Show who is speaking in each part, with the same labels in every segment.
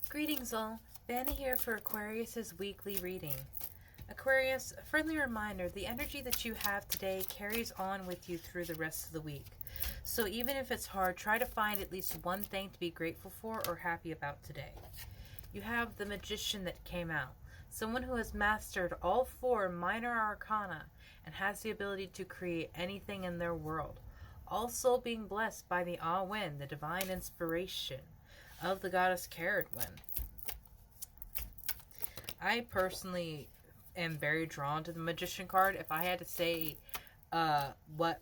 Speaker 1: Greetings all, Vanna here for Aquarius' weekly reading. Aquarius, a friendly reminder, the energy that you have today carries on with you through the rest of the week. So even if it's hard, try to find at least one thing to be grateful for or happy about today. You have the Magician that came out, someone who has mastered all 4 minor arcana and has the ability to create anything in their world. Also being blessed by the Ah-Wen, the divine inspiration of the goddess Caradwen. I personally am very drawn to the Magician card. If I had to say what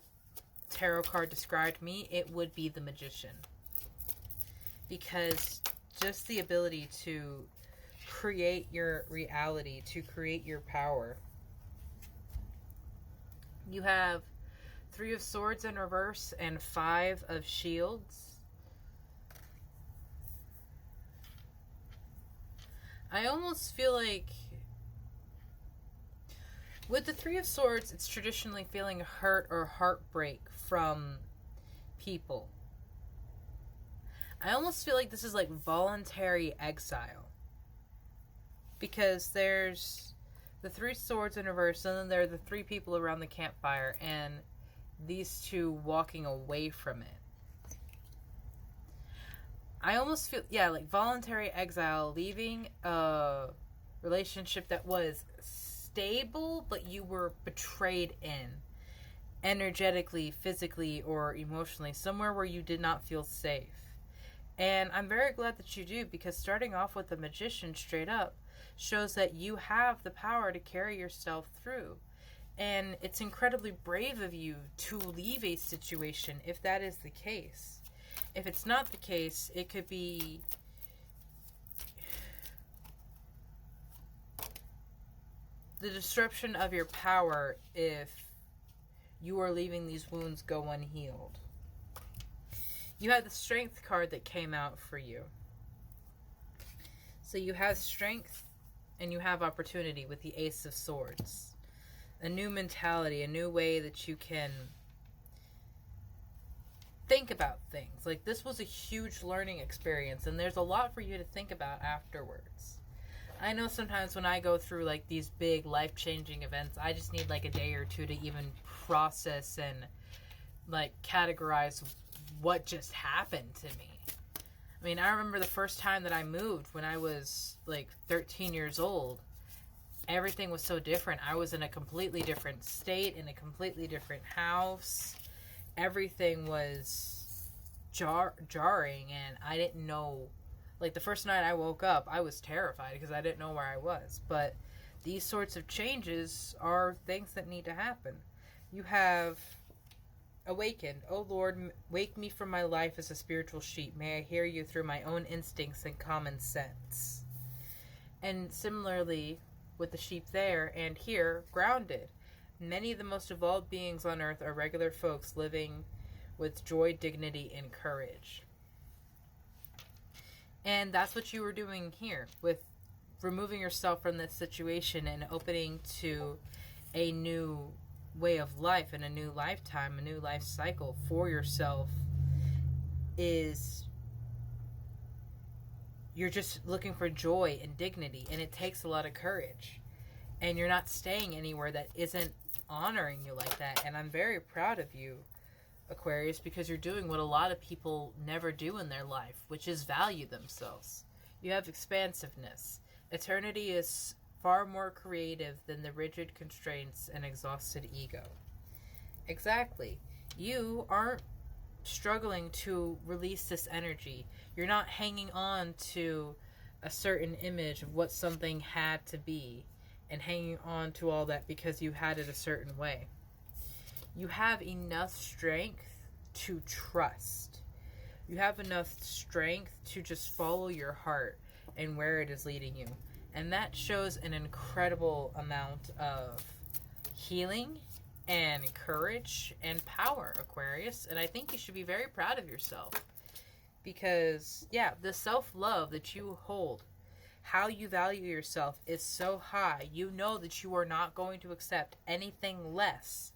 Speaker 1: tarot card described me, it would be the Magician. Because just the ability to create your reality, to create your power. You have 3 of Swords in reverse and 5 of Shields. I almost feel like with the 3 of Swords, it's traditionally feeling hurt or heartbreak from people. I almost feel like this is like voluntary exile. Because there's the 3 swords in reverse, and then there are the 3 people around the campfire, and these 2 walking away from it. I almost feel, like voluntary exile, leaving a relationship that was stable, but you were betrayed in. Energetically, physically, or emotionally. Somewhere where you did not feel safe. And I'm very glad that you do, because starting off with the Magician straight up shows that you have the power to carry yourself through. And it's incredibly brave of you to leave a situation if that is the case. If it's not the case, it could be the disruption of your power if you are leaving these wounds go unhealed. You have the Strength card that came out for you. So you have strength and you have opportunity with the Ace of Swords. A new mentality, a new way that you can think about things. Like, this was a huge learning experience, and there's a lot for you to think about afterwards. I know sometimes when I go through like these big life-changing events, I just need like a day or 2 to even process and like categorize what just happened to me. I mean, I remember the first time that I moved when I was like 13 years old. Everything was so different. I was in a completely different state, in a completely different house. Everything was jarring, and I didn't know. Like, the first night I woke up, I was terrified because I didn't know where I was. But these sorts of changes are things that need to happen. You have awakened. Oh Lord, wake me from my life as a spiritual sheep. May I hear you through my own instincts and common sense. And similarly, with the sheep there and here, grounded. Many of the most evolved beings on earth are regular folks living with joy, dignity, and courage. And that's what you were doing here, with removing yourself from this situation and opening to a new way of life and a new lifetime, a new life cycle for yourself. Is you're just looking for joy and dignity, and it takes a lot of courage. And you're not staying anywhere that isn't honoring you like that. And I'm very proud of you, Aquarius, because you're doing what a lot of people never do in their life, which is value themselves. You have expansiveness. Eternity is far more creative than the rigid constraints and exhausted ego. Exactly. You aren't struggling to release this energy. You're not hanging on to a certain image of what something had to be and hanging on to all that because you had it a certain way. You have enough strength to trust. You have enough strength to just follow your heart and where it is leading you. And that shows an incredible amount of healing and courage and power, Aquarius. And I think you should be very proud of yourself. Because, the self-love that you hold, how you value yourself is so high. You know that you are not going to accept anything less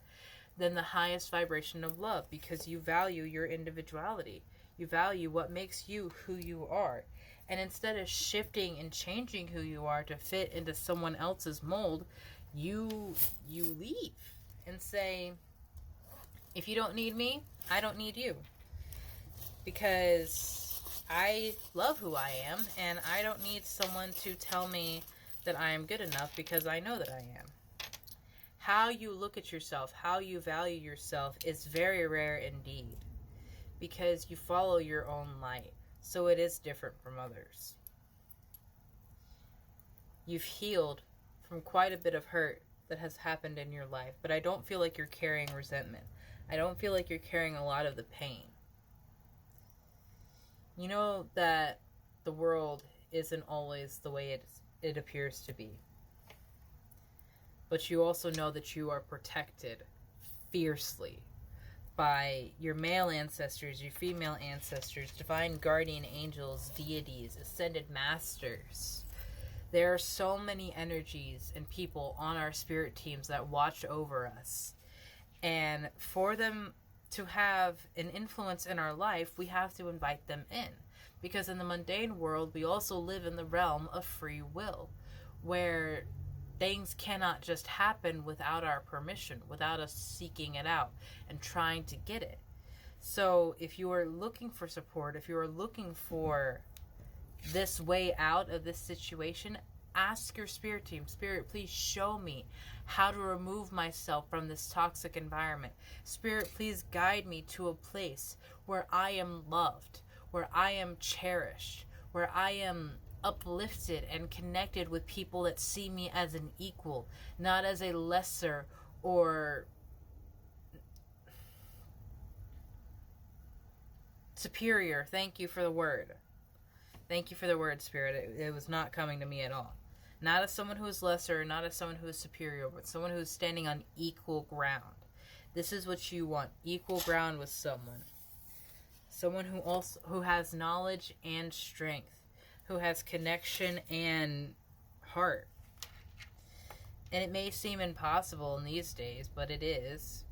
Speaker 1: than the highest vibration of love, because you value your individuality. You value what makes you who you are. And instead of shifting and changing who you are to fit into someone else's mold, you leave and say, if you don't need me, I don't need you. Because I love who I am, and I don't need someone to tell me that I am good enough, because I know that I am. How you look at yourself, how you value yourself is very rare indeed, because you follow your own light, so it is different from others. You've healed from quite a bit of hurt that has happened in your life, but I don't feel like you're carrying resentment. I don't feel like you're carrying a lot of the pain. You know that the world isn't always the way it appears to be. But you also know that you are protected fiercely by your male ancestors, your female ancestors, divine guardian angels, deities, ascended masters. There are so many energies and people on our spirit teams that watch over us. And for them to have an influence in our life, we have to invite them in. Because in the mundane world, we also live in the realm of free will, where things cannot just happen without our permission, without us seeking it out and trying to get it. So if you are looking for support, if you are looking for this way out of this situation, ask your spirit team, Spirit, please show me how to remove myself from this toxic environment. Spirit, please guide me to a place where I am loved, where I am cherished, where I am uplifted and connected with people that see me as an equal, not as a lesser or superior. Thank you for the word. Thank you for the word, Spirit. It was not coming to me at all. Not as someone who is lesser, not as someone who is superior, but someone who is standing on equal ground. This is what you want, equal ground with someone. Someone who has knowledge and strength, who has connection and heart. And it may seem impossible in these days, but it is.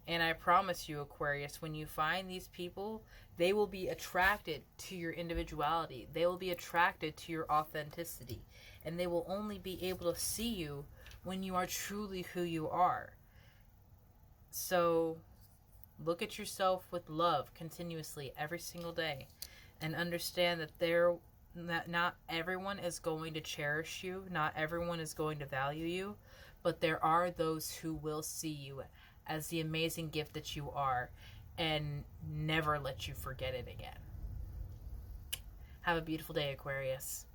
Speaker 1: And I promise you, Aquarius, when you find these people, they will be attracted to your individuality. They will be attracted to your authenticity. And they will only be able to see you when you are truly who you are. So look at yourself with love continuously every single day. And understand that not everyone is going to cherish you. Not everyone is going to value you. But there are those who will see you as the amazing gift that you are and never let you forget it again. Have a beautiful day, Aquarius.